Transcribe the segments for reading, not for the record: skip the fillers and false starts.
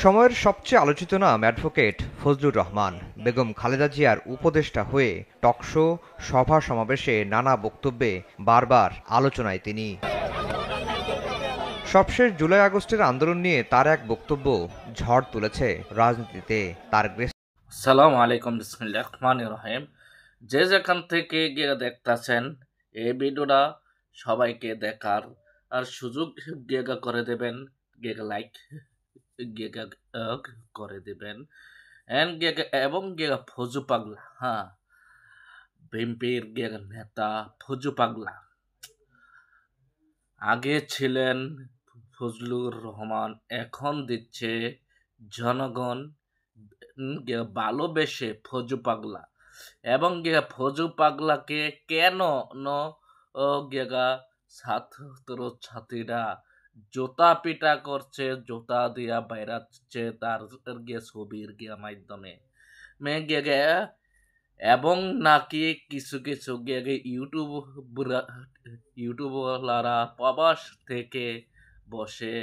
সময়ের সবচেয়ে আলোচিত নাম অ্যাডভোকেট ফজলুর রহমান। বেগম খালেদা জিয়ার উপদেষ্টা হয়ে টকশো, সভা-সমাবেশে নানা বক্তব্যে বারবার আলোচনায় তিনি। সবশেষ জুলাই-আগস্টের আন্দোলন নিয়ে তার এক বক্তব্য ঝড় তুলেছে রাজনীতিতে। তার আসসালামু আলাইকুম, বিসমিল্লাহির রহমানির রহিম। যে যেখান থেকে গিয়ে দেখতেছেন এই ভিডিওটা সবাইকে দেখার আর সুযোগ গিয়ে করে দেবেন, গিয়ে লাইক গিয়ে করে দেবেন এবং গিয়ে ফজু পাগলা, হ্যাঁ, বিএনপির গিয়ে নেতা ফজু পাগলা আগে ছিলেন ফজলুর রহমান, এখন দিচ্ছে জনগণ ভালোবেসে ফজু পাগলা। এবং ফজু পাগলাকে কেন গেগা ছাত্র ছাত্রীরা জোতা পিটা করছে, জোতা দিয়া বাইরাচ্ছে তার ছবির মাধ্যমে এবং নাকি কিছু কিছু ইউটিউবওয়ালারা প্রবাস থেকে বসে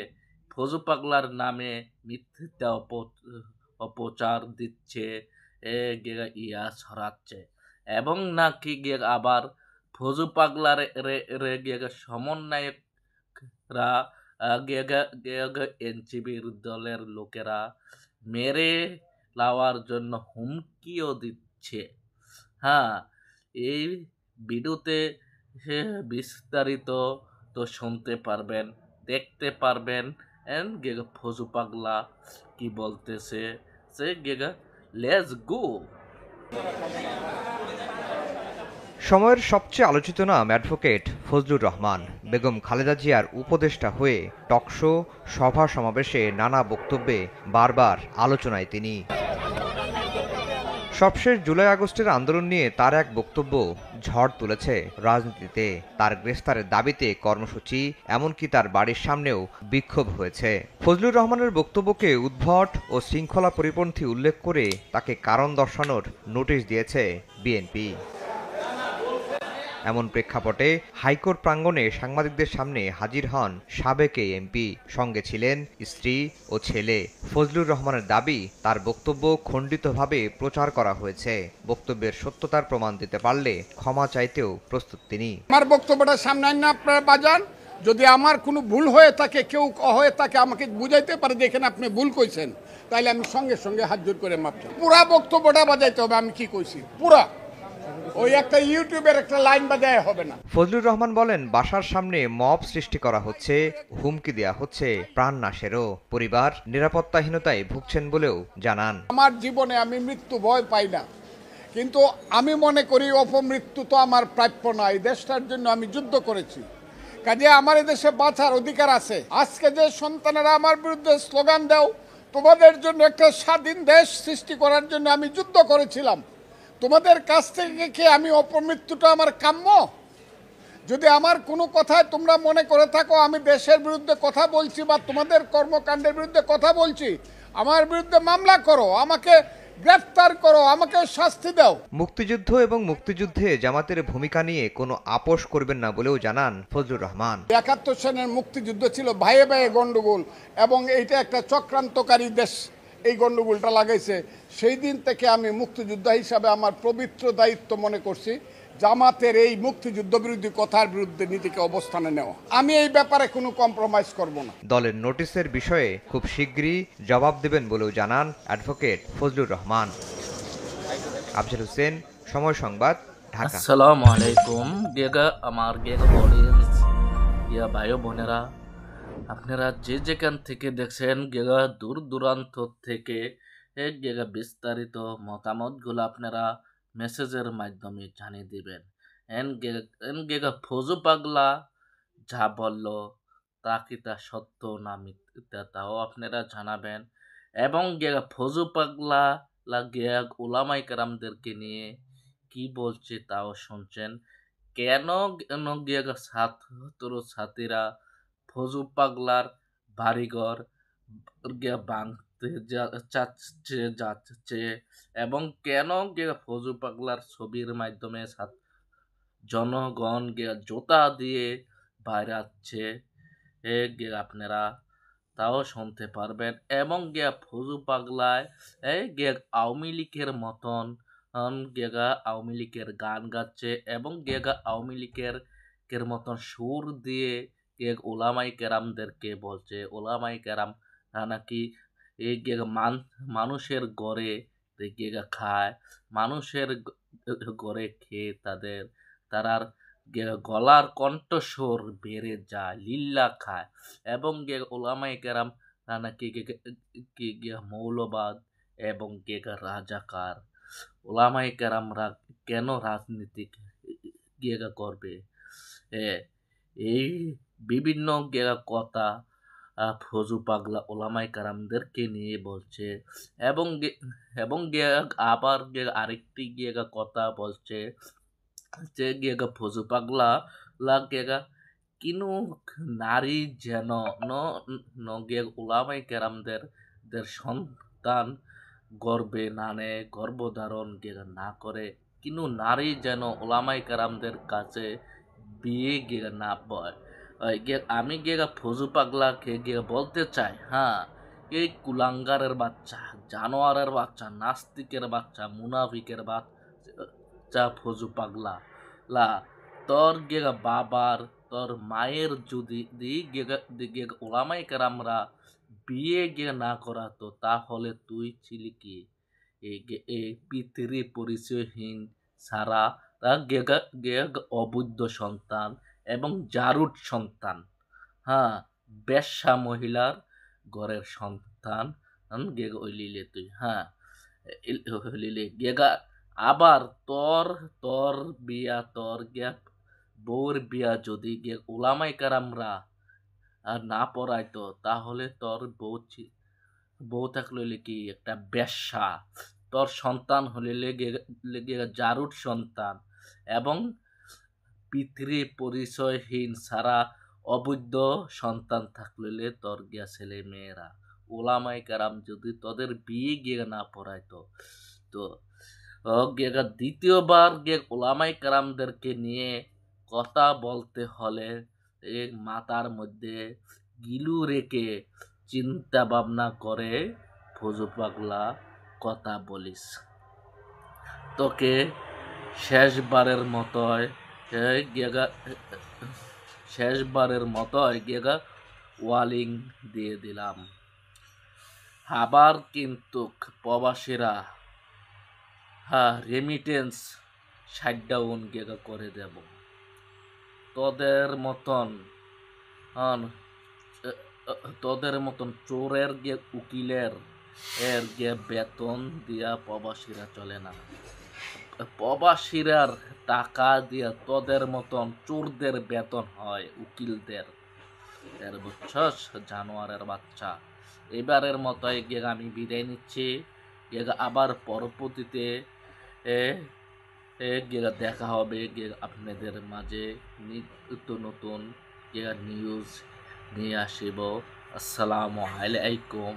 ফজু পাগলার নামে মিথ্যা অপচার দিচ্ছে, ছড়াচ্ছে এবং নাকি আবার ফজু পাগলার সমন্বয়করা এনসিবির দলের লোকেরা মেরে লাওয়ার জন্য হুমকিও দিচ্ছে। হ্যাঁ, এই ভিডিওতে বিস্তারিত তো শুনতে পারবেন, দেখতে পারবেন ফজু পাগলা কি বলতেছে। সে লেটস গো। সময়ের সবচেয়ে আলোচিত নাম অ্যাডভোকেট ফজলুর রহমান। বেগম খালেদা জিয়ার উপদেষ্টা হয়ে টকশো, সভা-সমাবেশে নানা বক্তব্যে বারবার আলোচনায় তিনি। সবশেষ জুলাই-আগস্টের আন্দোলন নিয়ে তার এক বক্তব্য ঝড় তুলেছে রাজনীতিতে। তার গ্রেফতারের দাবিতে কর্মসূচি, এমনকি তার বাড়ির সামনেও বিক্ষোভ হয়েছে। ফজলুর রহমানের বক্তব্যকে উদ্ভট ও শৃঙ্খলা পরিপন্থী উল্লেখ করে তাকে কারণ দর্শানোর নোটিশ দিয়েছে বিএনপি। এমন প্রেক্ষাপটে হাইকোর্ট প্রাঙ্গণে সাংবাদিকদের সামনে হাজির হন সাবেক এই এমপি। সঙ্গে ছিলেন স্ত্রী ও ছেলে। ফজলুর রহমানের দাবি, তার বক্তব্য খণ্ডিতভাবে প্রচার করা হয়েছে। বক্তব্যের সত্যতার প্রমাণ দিতে পারলে ক্ষমা চাইতেও প্রস্তুত তিনি। আমার বক্তব্যটা সামনে আইন আপনারা বাজান, যদি আমার কোনো ভুল হয়ে থাকে, কেউ হয়ে থাকে, আমাকে বুঝাইতে পারে যে এখানে আপনি ভুল কইছেন, তাইলে আমি সঙ্গে সঙ্গে হাত জোর করে মাপ চাই। পুরা বক্তব্যটা বাজাইতে হবে, আমি কি কইছি পুরা, ওই একটা ইউটিউবের একটা লাইন বাজায় হবে না। ফজলুর রহমান বলেন, বাসার সামনে মব সৃষ্টি করা হচ্ছে, হুমকি দেয়া হচ্ছে প্রাণনাশেরও। পরিবার নিরাপত্তাহীনতায় ভুগছেন বলেও জানান। আমার জীবনে আমি মৃত্যু ভয় পাই না, কিন্তু আমি মনে করি অপমৃত্যু তো আমার প্রাপ্য না। এই দেশটার জন্য আমি যুদ্ধ করেছি, কাজে আমার দেশে বাঁচার অধিকার আছে। আজকে যে সন্তানেরা আমার বিরুদ্ধে স্লোগান দাও, তোমাদের জন্য একটা স্বাধীন দেশ সৃষ্টি করার জন্য আমি যুদ্ধ করেছিলাম, তোমাদের কাছ থেকে কি আমি অপমৃত্যুটা আমার কাম্য? যদি আমার কোনো কথায় তোমরা মনে করে থাকো আমি দেশের বিরুদ্ধে কথা বলছি বা তোমাদের কর্মকাণ্ডের বিরুদ্ধে কথা বলছি, আমার বিরুদ্ধে মামলা করো, আমাকে গ্রেফতার করো, আমাকে শাস্তি দাও। মুক্তিযুদ্ধ এবং মুক্তিযুদ্ধে জামাতের ভূমিকা নিয়ে কোনো আপোষ করবেন না বলেও জানান ফজলুর রহমান। ৭১ সনের মুক্তিযুদ্ধ ছিল ভাইয়ে ভাইয়ে গন্ডগোল, এবং এইটা একটা চক্রান্তকারী দেশ এই গন্ডগোলটা লাগাইছে। সেই দিন থেকে আমি মুক্তিযোদ্ধা হিসাবে আমার পবিত্র দায়িত্ব মনে করছি জামাতের এই মুক্তিযুদ্ধ বিরোধী কথার বিরুদ্ধে নীতিকে অবস্থানে নেওয়া। আমি এই ব্যাপারে কোনো কম্প্রোমাইজ করব না। দলের নোটিশের বিষয়ে খুব শিগগিরই জবাব দেবেন বলেও জানান অ্যাডভোকেট ফজলুর রহমান। আফজাল হোসেন, সময় সংবাদ, ঢাকা। আসসালামু আলাইকুম আমার অডিয়েন্স, ভাই বোনেরা, আপনারা যে যেখান থেকে দেখছেন দূর দূরান্ত থেকে বিস্তারিত মতামতগুলো আপনারা মেসেজের মাধ্যমে জানিয়ে দিবেন। ফজু পাগলা যা বলল তা কি তা সত্য না মিথ্যা, তাও আপনারা জানাবেন। এবং ফজু পাগলা ওলামাই কেরামদেরকে নিয়ে কি বলছে তাও শুনছেন। কেন ছাত্র ছাত্রীরা ফজু পাগলার বাড়িঘর ভাঙতে যাচ্ছে এবং কেন ফজু পাগলার ছবির মাধ্যমে জনগণ জোতা দিয়ে বাইরাচ্ছে, আপনারা তাও শুনতে পারবেন। এবং গিয়া ফুজু পাগলায় গিয়া আওয়ামী লীগের মতন গেগা আওয়ামী লীগের গান গাচ্ছে এবং গেগা আওয়ামী লীগের মতন সুর দিয়ে ওলামাই কেরামদেরকে বলছে ওলামাই কেরাম নাকি এই মানুষের গড়ে গেগা খায়, মানুষের গড়ে খেয়ে তারার গলার কণ্ঠস্বর বেড়ে যায়, লিল্লা খায় এবং ওলামাই কেরাম নাকি মৌলবাদ এবং রাজাকার। ওলামাই কেরামরা কেন রাজনীতি করবে? এ এই বিভিন্ন কথা ফজু পাগলা ওলামাই কারামদেরকে নিয়ে বলছে এবং আবার আরেকটি কথা বলছে যে ফজু পাগলা কিনু নারী যেন ওলামাই কেরামদের সন্তান গর্বে না নেয়, গর্ভধারণ না করে, কিন্তু নারী যেন ওলামাই কেরামদের কাছে বিয়ে না পায়। আমি ফজু পাগলাকে বলতে চাই, হ্যাঁ, এই কুলাঙ্গারের বাচ্চা, জানোয়ারের বাচ্চা, নাস্তিকের বাচ্চা, মুনাফিকের বাচ্চা ফজু পাগলা তোর বাবার তোর মায়ের যদি ওলামাই কেরামরা বিয়ে না করাতো তাহলে তুই ছিলি কি এই পিতৃ পরিচয়হীন সারা অবৈধ সন্তান এবং জারুট সন্তান, হ্যাঁ, বেশ্যা মহিলার ঘরের সন্তান লিলে তুই, হ্যাঁ, লিলে আবার তোর বিয়া তোর বউর বিয়া যদি ওলামাই কারামরা না পড়াইতো তাহলে তোর বউ থাকলে কি একটা বেশ্যা, তোর সন্তান হলে জারুট সন্তান এবং পিতৃ পরিচয়হীন সারা অবৈধ সন্তান থাকলে তোর ছেলে মেয়েরা ওলামাই কারাম যদি তোদের বিয়ে না পড়াইতো তো দ্বিতীয়বার ওলামাই কারামদেরকে নিয়ে কথা বলতে হলে মাথার মধ্যে গিলু রেখে চিন্তা ভাবনা করে ফজু পাগলা কথা বলিস। তোকে শেষবারের মতোই ওয়ার্নিং দিয়ে দিলাম। আবার কিন্তু প্রবাসীরা রেমিটেন্স শাটডাউন করে দেব। তোদের মতন চোরের উকিলের বেতন দিয়া প্রবাসীরা চলে না। প্রবাসীরার টাকা দিয়া তোদের মতন চোরদের বেতন হয়, উকিলদের। বুঝছস জানোয়ারের বাচ্চা? এবারের মতো আমি বিদায় নিচ্ছি। আবার পরবর্তীতে দেখা হবে আপনাদের মাঝে নিত্য নতুন নিউজ নিয়ে আসিব। আসসালামু আলাইকুম।